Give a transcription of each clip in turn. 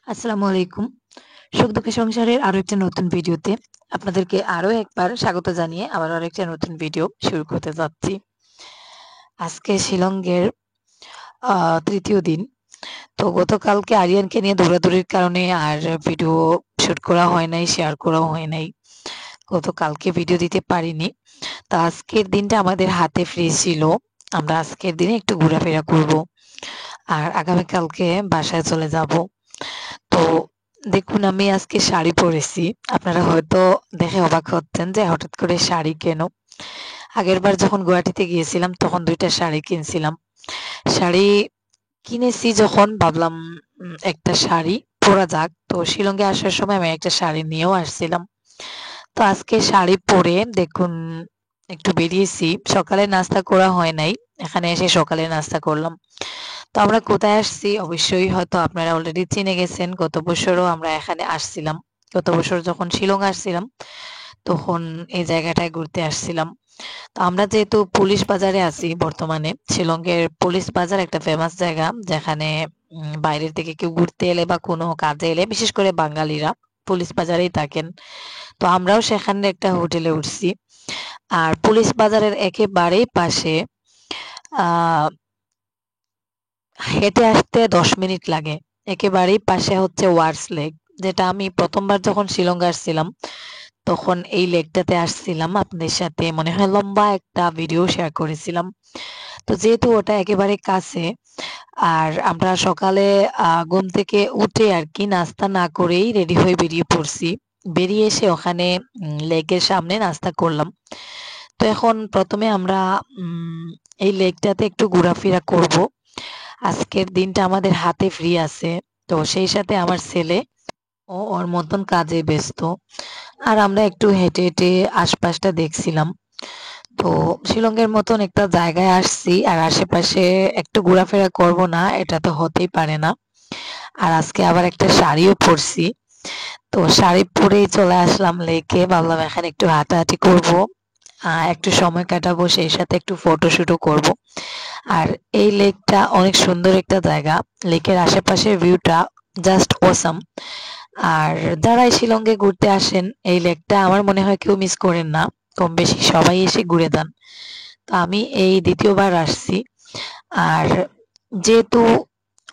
আসসালামু আলাইকুম। সুখ দুঃখের সংসারের আরো একটা নতুন ভিডিওতে আপনাদেরকে আরো একবার স্বাগত জানিয়ে আবার আরেকটা নতুন ভিডিও শুরু করতে যাচ্ছি। আজকে শিলংয়ের ৩য় দিন। তো গতকালকে আরিয়ানকে নিয়ে দৌড়াদৌড়ির কারণে আর ভিডিও শুট করা হয় নাই, শেয়ার করাও হয় নাই। গতকালকে ভিডিও দিতে পারিনি। তো আজকের দিনটা আমাদের হাতে ফ্রি ছিল। আমরা আজকের দিনে একটু ঘোরাফেরা করব। আর আগামীকালকে বাসায় চলে যাব। তো দেখুন আমি আজকে শাড়ি পরেছি। আপনারা হয়তো দেখে অবাক হচ্ছেন যে হঠাৎ করে শাড়ি কেন? আগেরবার যখন গুয়াহাটিতে গিয়েছিলাম তখন ২ টা শাড়ি কিনছিলাম। শাড়ি কিনেছি যখন ভাবলাম একটা শাড়ি পরা যাক। তো শিলংয়ে আসার সময় আমি একটা শাড়ি নিয়েও আসছিলাম। তো আজকে শাড়ি পরে দেখুন একটু বেরিয়েছি। সকালে নাস্তা করা হয় নাই। এখানে এসে সকালে নাস্তা করলাম। তো আমরা কোথায় আসছি অবশ্যই হয়তো আপনারা অলরেডি চিনে গেছেন। গত বছরও আমরা এখানে আসছিলাম। গত বছর যখন শিলং আসছিলাম তখন এই জায়গাটায় ঘুরতে আসছিলাম। তো আমরা যেহেতু পুলিশ বাজারে আছি বর্তমানে, শিলংয়ের পুলিশ বাজার একটা ফেমাস জায়গা যেখানে বাইরের থেকে কেউ ঘুরতে এলে বা কোনো কাজে এলে বিশেষ করে বাঙালিরা পুলিশ বাজারেই থাকেন। তো আমরাও সেখানে একটা হোটেলে উঠছি। আর পুলিশ বাজারের একেবারেই পাশে আ হেঁটে আসতে ১০ মিনিট লাগে। একেবারেই পাশে হচ্ছে ওয়ার্স লেক। যেটা আমি ১ম বার যখন শিলং আসছিলাম, তখন এই লেকটাতে আসছিলাম আপনাদের সাথে মনে হয় লম্বা একটা ভিডিও শেয়ার করেছিলাম। তো যেহেতু ওটা একেবারে কাছে, আর আমরা সকালে ঘুম থেকে উঠে আরকি নাস্তা না করেই রেডি হয়ে বেরিয়ে পড়ছি। বেরিয়ে এসে ওখানে লেকের সামনে নাস্তা করলাম। তো এখন ১ম এ আমরা উম এই লেকটাতে একটু ঘোরাফেরা করব। আজকের দিনটা আমাদের হাতে ফ্রি আছে। তো সেই সাথে আমার ছেলে ও ওর মতন কাজে ব্যস্ত। আর আমরা একটু হেঁটে, হেঁটে আশপাশটা দেখছিলাম। তো শিলংয়ের মতন একটা জায়গায় আসছি আর আশেপাশে একটু ঘোরাফেরা করব না, এটা তো হতেই পারে না। আর আজকে আবার একটা শাড়িও পরছি। তো শাড়ি পরেই চলে আসলাম লেকে। ভাবলাম এখানে একটু হাঁটাহাঁটি করব। একটু সময় কাটাবো, সেই সাথে একটু ফটোশুটও করব। আর এই লেকটা অনেক সুন্দর একটা জায়গা। লেকের আশেপাশের ভিউটা জাস্ট অসাম। আর যারা এই শিলংয়ে ঘুরতে আসেন এই লেকটা আমার মনে হয় কেউ মিস করেন না। কম বেশি সবাই এসে ঘুরে যান। তো আমি এই ২য় বার আসছি। আর যেহেতু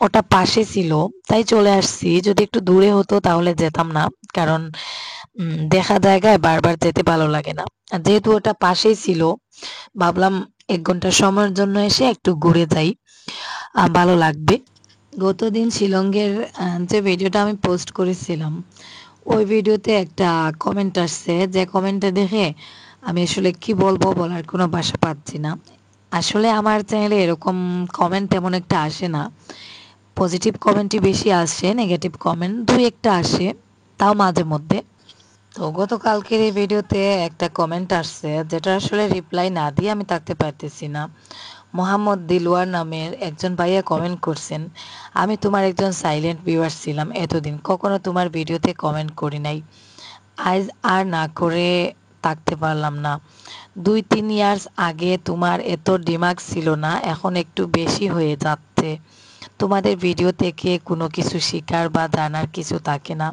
ওটা পাশে ছিল তাই চলে আসছি। যদি একটু দূরে হতো তাহলে যেতাম না। কারণ দেখা জায়গায় বারবার যেতে ভালো লাগে না। আর যেহেতু ওটা পাশেই ছিল ভাবলাম ১ ঘন্টা সময়ের জন্য এসে একটু ঘুরে যাই। ভালো লাগবে। গতদিন শিলংয়ের যে ভিডিওটা আমি পোস্ট করেছিলাম, ওই ভিডিওতে একটা কমেন্ট আসছে যে কমেন্টটা দেখে আমি আসলে কি বলবো বলার কোনো ভাষা পাচ্ছি না। আসলে আমার চ্যানেলে এরকম কমেন্ট তেমন একটা আসে না। পজিটিভ কমেন্টই বেশি আসে, নেগেটিভ কমেন্ট ২-১ টা আসে, তাও মাঝে মধ্যে। তো গতকালকের এই ভিডিওতে একটা কমেন্ট আসছে যেটা আসলে রিপ্লাই না দিয়ে আমি থাকতে পারতেছি না। মোহাম্মদ দিলওয়ার নামের একজন ভাইয়া কমেন্ট করছেন, আমি তোমার একজন সাইলেন্ট ভিউয়ার ছিলাম এতদিন, কখনো তোমার ভিডিওতে কমেন্ট করি নাই। আজ আর না করে থাকতে পারলাম না। ২-৩ ইয়ার্স আগে তোমার এত ডিমাগ ছিল না, এখন একটু বেশি হয়ে যাচ্ছে। তোমাদের ভিডিও থেকে কোনো কিছু শিখার বা জানার কিছু থাকে না।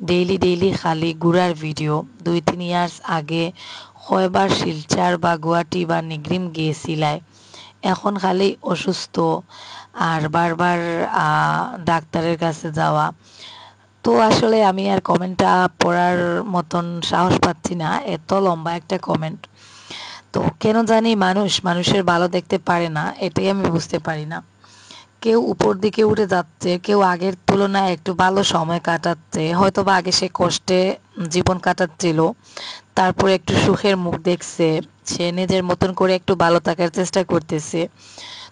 ডেইলি, ডেইলি খালি ঘুরার ভিডিও। ২-৩ ইয়ার্স আগে কয়বার শিলচর বা গুয়াহাটি বা নিগ্রিম গিয়েছিলাই। এখন খালি অসুস্থ আর বারবার ডাক্তারের কাছে যাওয়া। তো আসলে আমি আর কমেন্টটা পড়ার মতন সাহস পাচ্ছি না। এত লম্বা একটা কমেন্ট। তো কেন জানি মানুষের ভালো দেখতে পারে না, এটাই আমি বুঝতে পারি না। কেউ উপর দিকে উঠে যাচ্ছে, কেউ আগের তুলনায় একটু ভালো সময় কাটাচ্ছে। হয়তোবা আগে সে কষ্টে জীবন কাটাচ্ছিল। তারপরে একটু সুখের মুখ দেখছে। সে নিজের মতন করে একটু ভালো থাকার চেষ্টা করতেছে।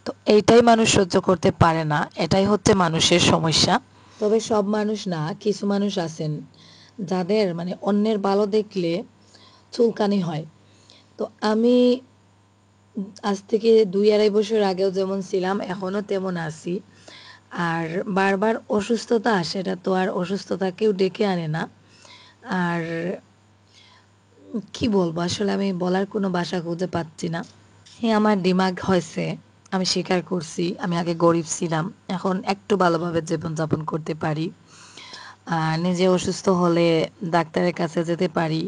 তো এইটাই মানুষ সহ্য করতে পারে না। এটাই হচ্ছে মানুষের সমস্যা। তবে সব মানুষ না, কিছু মানুষ আছেন যাদের মানে অন্যের ভালো দেখলে চুলকানি হয়। তো আমি আজ থেকে ২-২.৫ বছর আগেও যেমন ছিলাম এখনো তেমন আছি। আর বারবার অসুস্থতা সেটা তো আর অসুস্থতা কেউ ডেকে আনে না। আর কি বলবো আসলে আমি বলার কোনো ভাষা খুঁজে পাচ্ছি না। হ্যাঁ, আমার দিমাগ হয়েছে। আমি স্বীকার করছি। আমি আগে গরিব ছিলাম। এখন একটু ভালোভাবে জীবনযাপন করতে পারি। নিজে অসুস্থ হলে ডাক্তারের কাছে যেতে পারি।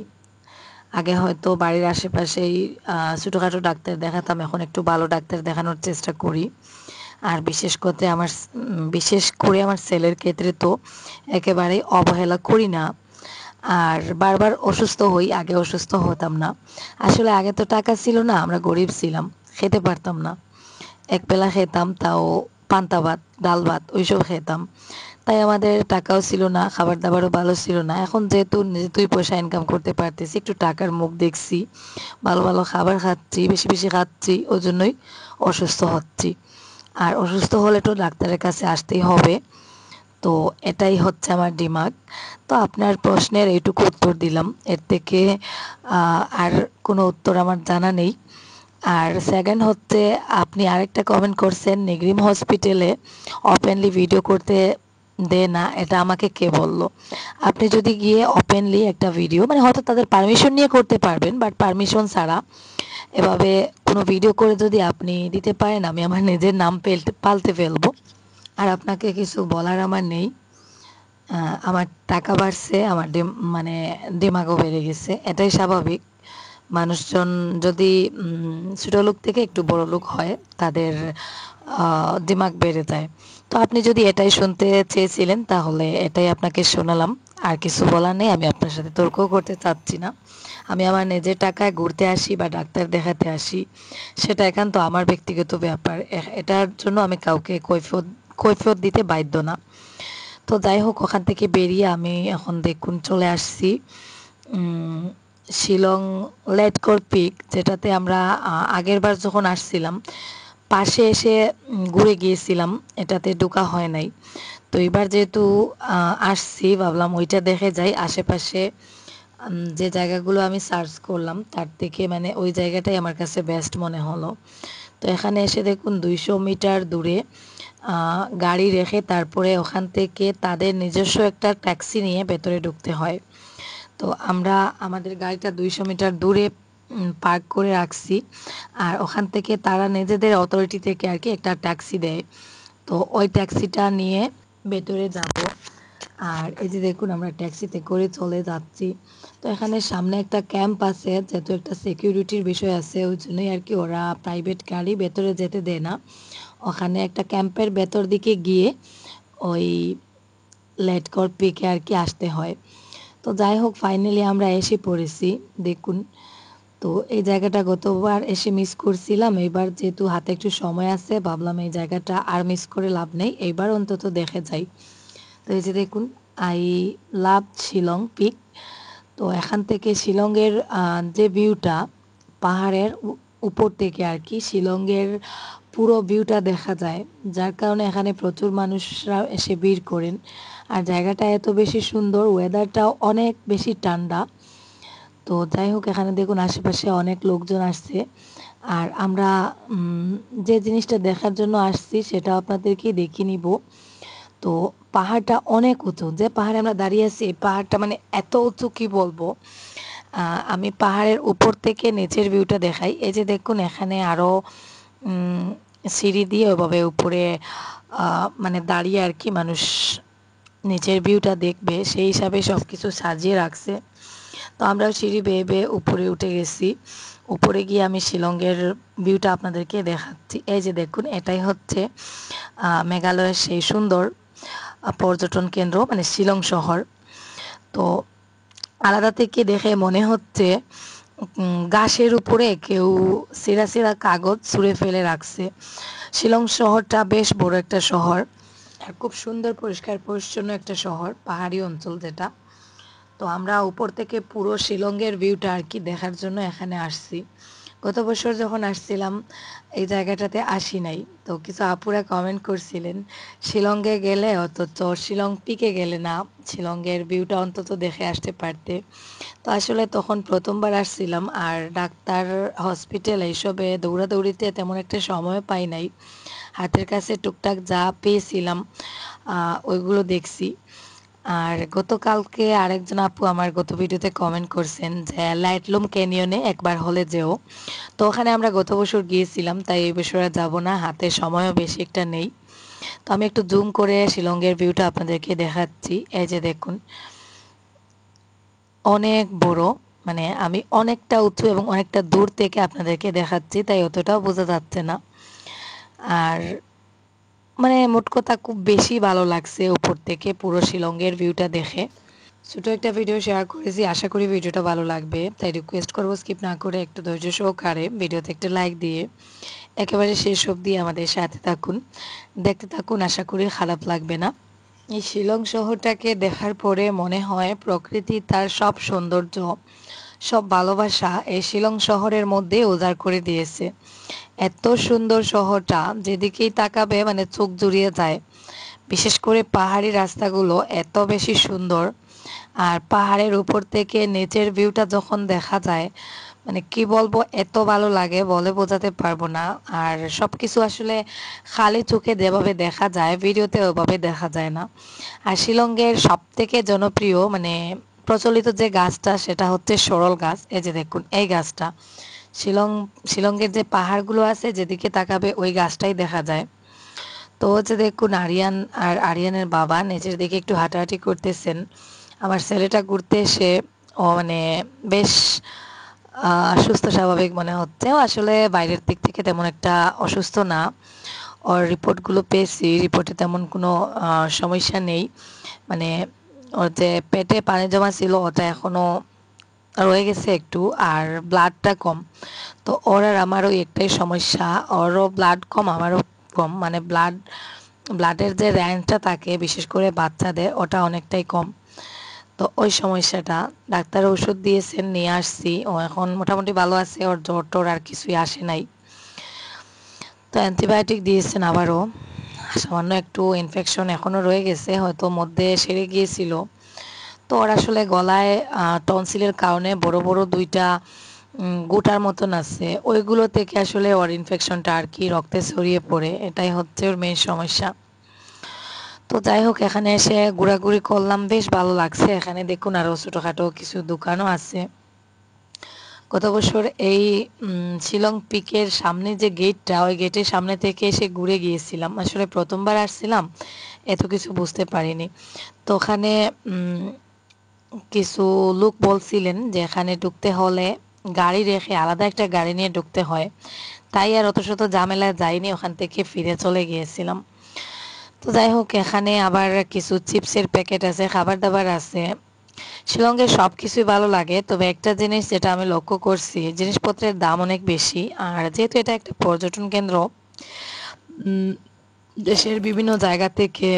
আগে হয়তো বাড়ির আশেপাশেই ছোটোখাটো ডাক্তার দেখাতাম, এখন একটু ভালো ডাক্তার দেখানোর চেষ্টা করি। আর বিশেষ করে আমার ছেলের ক্ষেত্রে তো একেবারেই অবহেলা করি না। আর বারবার অসুস্থ হই, আগে অসুস্থ হতাম না। আসলে আগে তো টাকা ছিল না, আমরা গরিব ছিলাম, খেতে পারতাম না। একবেলা খেতাম, তাও পান্তা ভাত, ডাল ভাত ওইসব খেতাম। তাই আমাদের টাকাও ছিল না, খাবার দাবারও ভালো ছিল না। এখন যেহেতু নিজে 2 পয়সা ইনকাম করতে পারতেছি, একটু টাকার মুখ দেখছি, ভালো ভালো খাবার খাচ্ছি, বেশি বেশি খাচ্ছি, ওই জন্যই অসুস্থ হচ্ছি। আর অসুস্থ হলে তো ডাক্তারের কাছে আসতেই হবে। তো এটাই হচ্ছে আমার ডিমাগ। তো আপনার প্রশ্নের এইটুকু উত্তর দিলাম, এর থেকে আর কোনো উত্তর আমার জানা নেই। আর সেকেন্ড হচ্ছে, আপনি আরেকটা কমেন্ট করছেন নিগরিম হসপিটালে ওপেনলি ভিডিও করতে দেয় না, এটা আমাকে কে বলল? আপনি যদি গিয়ে ওপেনলি একটা ভিডিও, মানে হয়তো তাদের পারমিশন নিয়ে করতে পারবেন, বাট পারমিশন ছাড়া এভাবে কোনো ভিডিও করে যদি আপনি দিতে পারেন, আমি আমার নিজের নাম পাল্টে ফেলবো। আর আপনাকে কিছু বলার আমার নেই। আমার টাকা বাড়ছে, আমার মানে দিমাগও বেড়ে গেছে, এটাই স্বাভাবিক। মানুষজন যদি ছোটলোক থেকে একটু বড়লোক হয়, তাদের দিমাগ বেড়ে যায়। তো আপনি যদি এটাই শুনতে চেয়েছিলেন, তাহলে এটাই আপনাকে শোনালাম। আর কিছু বলার নেই, আমি আপনার সাথে তর্কও করতে চাচ্ছি না। আমি আমার নিজের টাকায় ঘুরতে আসি বা ডাক্তার দেখাতে আসি, সেটা একান্ত আমার ব্যক্তিগত ব্যাপার। এটার জন্য আমি কাউকে কৈফিয়ত দিতে বাধ্য না। তো যাই হোক, ওখান থেকে বেরিয়ে আমি এখন দেখুন চলে আসছি শিলং লেটকোর পিক, যেটাতে আমরা আগের বার যখন আসছিলাম পাশে এসে ঘুরে গিয়েছিলাম, এটাতে ঢোকা হয় নাই। তো এবার যেহেতু আসছি, ভাবলাম ওইটা দেখে যাই। আশেপাশে যে জায়গাগুলো আমি সার্চ করলাম, তার থেকে মানে ওই জায়গাটাই আমার কাছে বেস্ট মনে হলো। তো এখানে এসে দেখুন 200 মিটার দূরে গাড়ি রেখে তারপরে ওখান থেকে তাদের নিজস্ব একটা ট্যাক্সি নিয়ে ভেতরে ঢুকতে হয়। তো আমরা আমাদের গাড়িটা 200 মিটার দূরে পার্ক করে রাখছি। আর ওখান থেকে তারা নিজেদের অথরিটি থেকে আর কি একটা ট্যাক্সি দেয়। তো ওই ট্যাক্সিটা নিয়ে ভেতরে যাব। আর এই যে দেখুন আমরা ট্যাক্সিতে করে চলে যাচ্ছি। তো এখানে সামনে একটা ক্যাম্প আছে, যেহেতু একটা সিকিউরিটির বিষয় আছে, ওই জন্যই আর কি ওরা প্রাইভেট গাড়ি ভেতরে যেতে দেয় না। ওখানে একটা ক্যাম্পের ভেতর দিকে গিয়ে ওই লেটকর পিকে আর কি আসতে হয়। তো যাই হোক, ফাইনালি আমরা এসে পড়েছি দেখুন। তো এই জায়গাটা গতবার এসে মিস করছিলাম, এবার যেহেতু হাতে একটু সময় আছে, ভাবলাম এই জায়গাটা আর মিস করে লাভ নেই, এইবার অন্তত দেখে যাই। তো এই যে দেখুন, আই লাভ শিলং পিক। তো এখান থেকে শিলংয়ের যে ভিউটা, পাহাড়ের উপর থেকে আর কি শিলংয়ের পুরো ভিউটা দেখা যায়, যার কারণে এখানে প্রচুর মানুষরা এসে ভিড় করেন। আর জায়গাটা এত বেশি সুন্দর, ওয়েদারটাও অনেক বেশি ঠান্ডা। তো যাই হোক, এখানে দেখুন আশেপাশে অনেক লোকজন আসছে। আর আমরা যে জিনিসটা দেখার জন্য আসছি সেটা আপনাদেরকে দেখিয়ে নিব। তো পাহাড়টা অনেক উঁচু, যে পাহাড়ে আমরা দাঁড়িয়ে আছি এই পাহাড়টা মানে এত উঁচু কি বলবো। আমি পাহাড়ের উপর থেকে নিচের ভিউটা দেখাই। এই যে দেখুন, এখানে আরও সিঁড়ি দিয়ে ওইভাবে উপরে মানে দাঁড়িয়ে আর কি মানুষ নিচের ভিউটা দেখবে, সেই হিসাবে সব কিছু সাজিয়ে রাখছে। তো আমরাও সিঁড়ি বেয়ে বেয়ে উপরে উঠে গেছি। উপরে গিয়ে আমি শিলংয়ের ভিউটা আপনাদেরকে দেখাচ্ছি। এই যে দেখুন, এটাই হচ্ছে মেঘালয়ের সেই সুন্দর পর্যটন কেন্দ্র, মানে শিলং শহর। তো আলাদা থেকে দেখে মনে হচ্ছে গাছের উপরে কেউ ছেঁড়া ছেঁড়া কাগজ ছুঁড়ে ফেলে রাখছে। শিলং শহরটা বেশ বড় একটা শহর, আর খুব সুন্দর পরিষ্কার পরিচ্ছন্ন একটা শহর, পাহাড়ি অঞ্চল যেটা। তো আমরা উপর থেকে পুরো শিলংয়ের ভিউটা আর কি দেখার জন্য এখানে আসছি। গত বছর যখন আসছিলাম এই জায়গাটাতে আসি নাই। তো কিছু আপুরা কমেন্ট করছিলেন শিলংয়ে গেলে অথচ শিলং পিকে গেলে না, শিলংয়ের ভিউটা অন্তত দেখে আসতে পারতে। তো আসলে তখন প্রথমবার আসছিলাম, আর ডাক্তার, হসপিটাল এইসবে দৌড়াদৌড়িতে তেমন একটা সময় পাই নাই। হাতের কাছে টুকটাক যা পেয়েছিলাম ওইগুলো দেখছি। আর গতকালকে আরেকজন আপু আমার গত ভিডিওতে কমেন্ট করছেন যে লাইটলুম ক্যানিয়নে একবার হলে যেও। তো ওখানে আমরা গত বছর গিয়েছিলাম, তাই এই বছর আর যাবো না, হাতে সময়ও বেশি একটা নেই। তো আমি একটু জুম করে শিলংয়ের ভিউটা আপনাদেরকে দেখাচ্ছি। এই যে দেখুন, অনেক বড়, মানে আমি অনেকটা উঁচু এবং অনেকটা দূর থেকে আপনাদেরকে দেখাচ্ছি, তাই অতটাও বোঝা যাচ্ছে না। আর মানে মোট কথা খুব বেশি ভালো লাগছে উপর থেকে পুরো শিলংয়ের ভিউটা দেখে। ছোট একটা ভিডিও শেয়ার করেছি, আশা করি ভিডিওটা ভালো লাগবে। তাই রিকোয়েস্ট করবো স্কিপ না করে একটু ধৈর্য সহকারে ভিডিওতে একটা লাইক দিয়ে একেবারে শেষ অবধি আমাদের সাথে থাকুন, দেখতে থাকুন, আশা করি খারাপ লাগবে না। এই শিলং শহরটাকে দেখার পরে মনে হয় প্রকৃতি তার সব সৌন্দর্য, সব ভালোবাসা এই শিলং শহরের মধ্যে উজাড় করে দিয়েছে। এত সুন্দর শহরটা, যেদিকেই তাকাবে মানে চোখ জুড়িয়ে যায়। বিশেষ করে পাহাড়ি রাস্তাগুলো এত বেশি সুন্দর, আর পাহাড়ের উপর থেকে নিচের ভিউটা যখন দেখা যায়, মানে কি বলবো, এত ভালো লাগে বলে বোঝাতে পারবো না। আর সব কিছু আসলে খালি চোখে যেভাবে দেখা যায় ভিডিওতে ওভাবে দেখা যায় না। আর শিলংয়ের সব থেকে জনপ্রিয় মানে প্রচলিত যে গাছটা সেটা হচ্ছে সরল গাছ। এই যে দেখুন এই গাছটা, শিলং শিলংয়ের যে পাহাড়গুলো আছে যেদিকে তাকাবে ওই গাছটাই দেখা যায়। তো হচ্ছে দেখুন আরিয়ান আর আরিয়ানের বাবা নিচের দিকে একটু হাঁটাহাঁটি করতেছেন। আমার ছেলেটা ঘুরতে এসে ও মানে বেশ সুস্থ স্বাভাবিক মনে হচ্ছে। ও আসলে বাইরের দিক থেকে তেমন একটা অসুস্থ না। ওর রিপোর্টগুলো পেয়েছি, রিপোর্টে তেমন কোনো সমস্যা নেই। মানে ওর যে পেটে পানি জমা ছিল ওটা এখনও রয়ে গেছে একটু, আর ব্লাডটা কম। তো ওর আর আমার ওই একটাই সমস্যা, ওরও ব্লাড কম আমারও কম, মানে ব্লাডের যে র্যাঙ্কটা থাকে বিশেষ করে বাচ্চাদের ওটা অনেকটাই কম। তো ওই সমস্যাটা ডাক্তার ওষুধ দিয়েছেন, নিয়ে আসছি, ও এখন মোটামুটি ভালো আছে, ওর জ্বর টর আর কিছুই আসে নাই। তো অ্যান্টিবায়োটিক দিয়েছেন আবারও, সামান্য একটু ইনফেকশন এখনও রয়ে গেছে, হয়তো মধ্যে সেরে গিয়েছিল। তো ওর আসলে গলায় টনসিলের কারণে বড় বড় দুইটা গোটার মতন আছে, ওইগুলো থেকে আসলে ওর ইনফেকশনটা আর কি রক্তে ছড়িয়ে পড়ে, এটাই হচ্ছে ওর মেইন সমস্যা। তো যাই হোক, এখানে এসে ঘোরাঘুরি করলাম, বেশ ভালো লাগছে। এখানে দেখুন আরও ছোটোখাটো কিছু দোকানও আছে। গত বছর এই শিলং পিকের সামনে যে গেটটা, ওই গেটের সামনে থেকে এসে ঘুরে গিয়েছিলাম। আসলে প্রথমবার আসছিলাম, এত কিছু বুঝতে পারিনি। তো ওখানে কিছু লোক বলছিলেন যে এখানে ঢুকতে হলে গাড়ি রেখে আলাদা একটা গাড়ি নিয়ে ঢুকতে হয়। তাই আর অত শত ঝামেলা যাইনি, ওখান থেকে ফিরে চলে গিয়েছিলাম। তো যাই হোক, এখানে আবার কিছু চিপসের প্যাকেট আছে, খাবার দাবার আছে। শিলংয়ের সব কিছুই ভালো লাগে, তবে একটা জিনিস যেটা আমি লক্ষ্য করছি, জিনিসপত্রের দাম অনেক বেশি। আর যেহেতু এটা একটা পর্যটন কেন্দ্র, উম, দেশের বিভিন্ন জায়গা থেকে,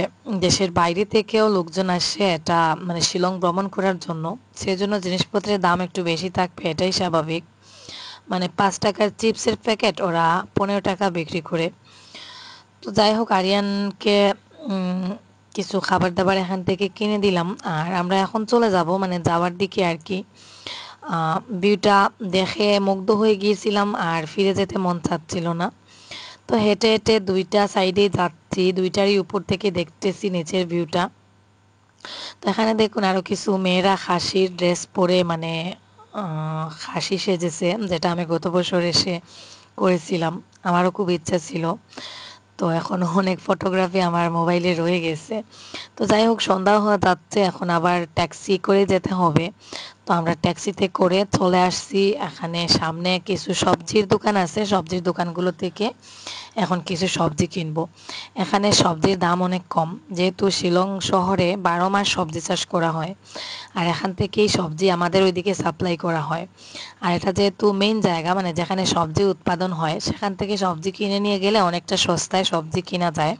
দেশের বাইরে থেকেও লোকজন আসে এটা মানে শিলং ভ্রমণ করার জন্য, সেজন্য জিনিসপত্রের দাম একটু বেশি থাকবে, এটাই স্বাভাবিক। মানে 5 টাকার চিপসের প্যাকেট ওরা 15 টাকা বিক্রি করে। তো যাই হোক, আরিয়ানকে উম, কিছু খাবার দাবার এখান থেকে কিনে দিলাম, আর আমরা এখন চলে যাব মানে যাওয়ার দিকে আর কি। ভিউটা দেখে মুগ্ধ হয়ে গিয়েছিলাম, আর ফিরে যেতে মন চাচ্ছিল না। তো হেঁটে হেঁটে দুইটা সাইডেই যাচ্ছি, দুইটারই উপর থেকে দেখতেছি নিচের ভিউটা। তো এখানে দেখুন আরও কিছু মেয়েরা খাসির ড্রেস পরে মানে খাসি সেজেছে, যেটা আমি গত বছর এসে করেছিলাম, আমারও খুব ইচ্ছা ছিল। তো এখনও অনেক ফটোগ্রাফি আমার মোবাইলে রয়ে গেছে। তো যাই হোক, সন্ধ্যা হয়ে যাচ্ছে, এখন আবার ট্যাক্সি করে যেতে হবে। তো আমরা ট্যাক্সিতে করে চলে আসছি। এখানে সামনে কিছু সবজির দোকান আছে, সবজির দোকানগুলো থেকে এখন কিছু সবজি কিনবো। এখানে সবজির দাম অনেক কম, যেহেতু শিলং শহরে 12 মাস সবজি চাষ করা হয়, আর এখান থেকেই সবজি আমাদের ওইদিকে সাপ্লাই করা হয়। আর এটা যেহেতু মেইন জায়গা মানে যেখানে সবজি উৎপাদন হয়, সেখান থেকে সবজি কিনে নিয়ে গেলে অনেকটা সস্তায় সবজি কিনা যায়।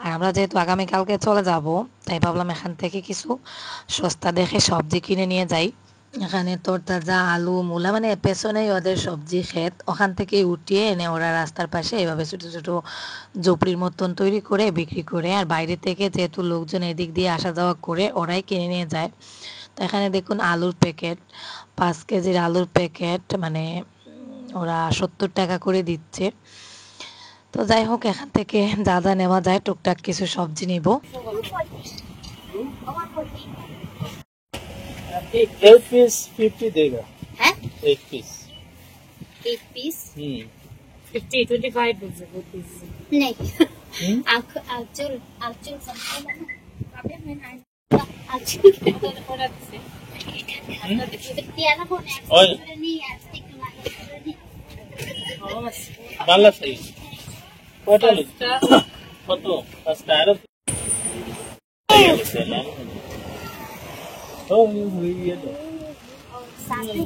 আর আমরা যেহেতু আগামীকালকে চলে যাব, তাই ভাবলাম এখান থেকে কিছু সস্তা দেখে সবজি কিনে নিয়ে যাই। এখানে তরতাজা আলু মূলা, মানে পেছনেই ওদের সবজি ক্ষেত, ওখান থেকে উঠিয়ে এনে ওরা রাস্তার পাশে এভাবে ছোট ছোট ঝুপড়ির মতন তৈরি করে বিক্রি করে। আর বাইরে থেকে যেহেতু লোকজন এদিক দিয়ে আসা যাওয়া করে, ওরাই কিনে নিয়ে যায়। তো এখানে দেখুন আলুর প্যাকেট, 5 কেজির আলুর প্যাকেট মানে ওরা 70 টাকা করে দিচ্ছে। তো যাই হোক, এখান থেকে যা যা নেওয়া যায় টুকটাক কিছু সবজি নিব। एक पीस 50 देगा है एक पीस 8 पीस 50 25 नहीं Hmm? Alcul sampai mana? Tapi main aja. Alcul. Orang sih. Tiada pun Oy, ni astik ni. ভালো আছে কয়টা লোক কত পাঁচটা আরো ও হয়ে গেল Satu.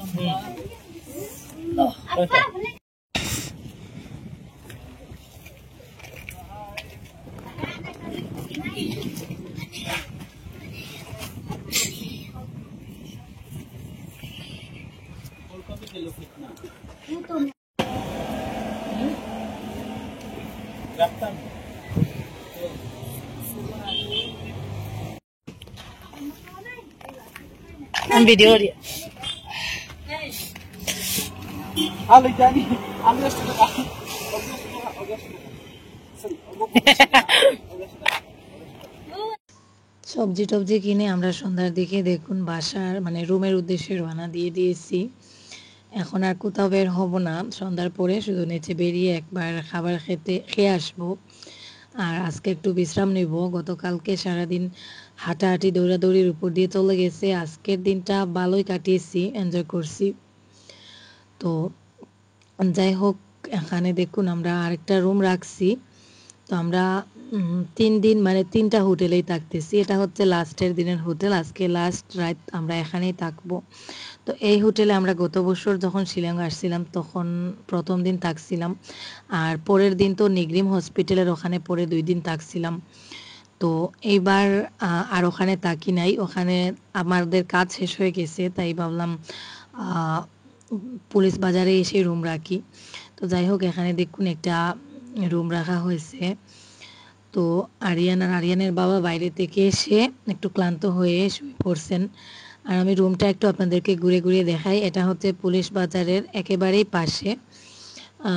Apa? কত কিলো কিতনা Itu. রাখতাম ভিডিও দিয়া আমি জানি আমি সবজি টবজি কিনে আমরা সন্ধ্যার দিকে দেখুন বাসার মানে রুমের উদ্দেশ্যে রওনা দিয়ে দিয়েছি। এখন আর কোথাও বের হব না, সন্ধ্যার পরে শুধু নিচে বেরিয়ে একবার খাবার খেয়ে আসবো। আর আজকে একটু বিশ্রাম নিব। গতকালকে সারাদিন হাঁটাহাঁটি দৌড়াদৌড়ির উপর দিয়ে চলে গেছে। আজকের দিনটা ভালোই কাটিয়েছি, এনজয় করছি। তো যাই হোক, এখানে দেখুন আমরা আরেকটা রুম রাখছি। তো আমরা ৩ দিন মানে ৩টা হোটেলেই থাকতেছি। এটা হচ্ছে লাস্টের দিনের হোটেল। আজকে লাস্ট রাত আমরা এখানেই থাকবো। তো এই হোটেলে আমরা গত বছর যখন শিলং আসছিলাম তখন ১ম দিন থাকছিলাম। আর পরের দিন তো নিগরিম হসপিটালের ওখানে পরে ২ দিন থাকছিলাম। তো এইবার আর ওখানে থাকি নাই। ওখানে আমাদের কাজ শেষ হয়ে গেছে। তাই ভাবলাম আ পুলিশ বাজারে এসে রুম রাখি। তো যাই হোক, এখানে দেখুন একটা রুম রাখা হয়েছে। তো আরিয়ানের বাবা বাইরে থেকে এসে একটু ক্লান্ত হয়ে শুয়ে পড়ছেন। আর আমি রুমটা একটু আপনাদেরকে ঘুরে ঘুরিয়ে দেখাই। এটা হচ্ছে পুলিশ বাজারের একেবারেই পাশে। আ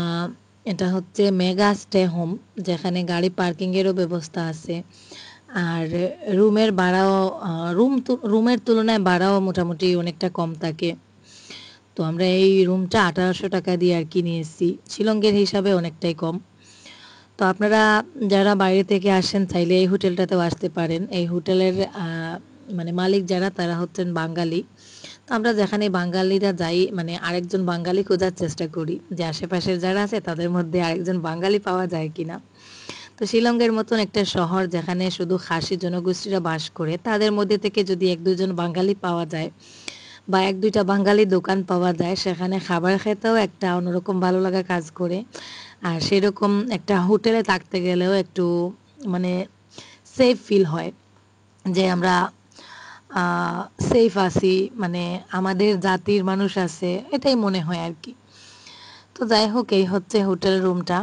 এটা হচ্ছে মেগা স্টে হোম, যেখানে গাড়ি পার্কিংয়েরও ব্যবস্থা আছে। আর রুমের ভাড়াও রুমের তুলনায় ভাড়াও মোটামুটি অনেকটা কম থাকে। তো আমরা এই রুমটা ১৮০০ টাকা দিয়ে আর কি নিয়েছি। শিলংয়ের হিসাবে অনেকটাই কম। তো আপনারা যারা বাইরে থেকে আসেন চাইলে এই হোটেলটাতেও আসতে পারেন। এই হোটেলের মানে মালিক যারা তারা হচ্ছেন বাঙালি। তো আমরা যেখানে বাঙালিরা যাই মানে আরেকজন বাঙালি খোঁজার চেষ্টা করি যে আশেপাশের যারা আছে তাদের মধ্যে আরেকজন বাঙালি পাওয়া যায় কিনা। তো শিলংয়ের মতন একটা শহর যেখানে শুধু খাসি জনগোষ্ঠীরা বাস করে, তাদের মধ্যে থেকে যদি ১-২ জন বাঙালি পাওয়া যায় বা ১-২টা বাঙালি দোকান পাওয়া যায়, সেখানে খাবার খেতেও একটা অন্যরকম ভালো লাগা কাজ করে। আর সেরকম একটা হোটেলে থাকতে গেলেও একটু মানে সেফ ফিল হয় যে আমরা আ সেফ আছি, মানে আমাদের জাতির মানুষ আছে, এটাই মনে হয় আরকি। তো যাই হোক, এই হচ্ছে হোটেল রুমটা।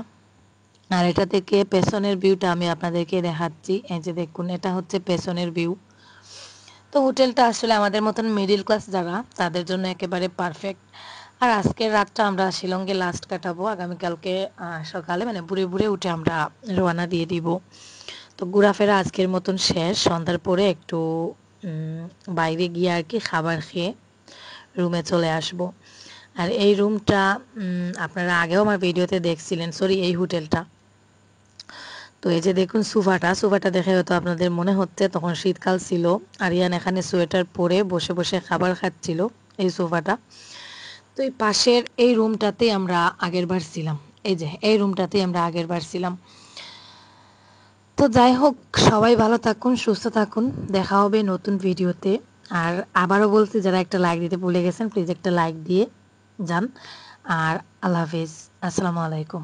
আর এটা থেকে পেছনের ভিউটা আমি আপনাদেরকে দেখাচ্ছি। এই যে দেখুন, এটা হচ্ছে পেছনের ভিউ। তো হোটেলটা আসলে আমাদের মতন মিডল ক্লাস যারা তাদের জন্য একেবারে পারফেক্ট। আর আজকের রাতটা আমরা শিলংয়ে লাস্ট কাটাবো। আগামীকালকে সকালে মানে ভোরে উঠে আমরা রওনা দিয়ে দিব। তো ঘোরাফেরা আজকের মতন শেষ। সন্ধ্যার পরে একটু বাইরে গিয়ে আর কি খাবার খেয়ে রুমে চলে আসব। আর এই রুমটা আপনারা আগেও আমার ভিডিওতে দেখছিলেন, সরি এই হোটেলটা। তো এই যে দেখুন সোফাটা দেখে হয়তো আপনাদের মনে হচ্ছে তখন শীতকাল ছিল। আরিয়ান এখানে সোয়েটার পরে বসে খাবার খাচ্ছিল এই সোফাটা। তো এই পাশের এই রুমটাতেই আমরা আগেরবার ছিলাম। এই যে এই রুমটাতেই আমরা আগেরবার ছিলাম। তো যাই হোক, সবাই ভালো থাকুন, সুস্থ থাকুন। দেখা হবে নতুন ভিডিওতে। আর আবারও বলছি, যারা একটা লাইক দিতে ভুলে গেছেন প্লিজ একটা লাইক দিয়ে যান। আর আল্লাহ হাফেজ। আসসালামু আলাইকুম।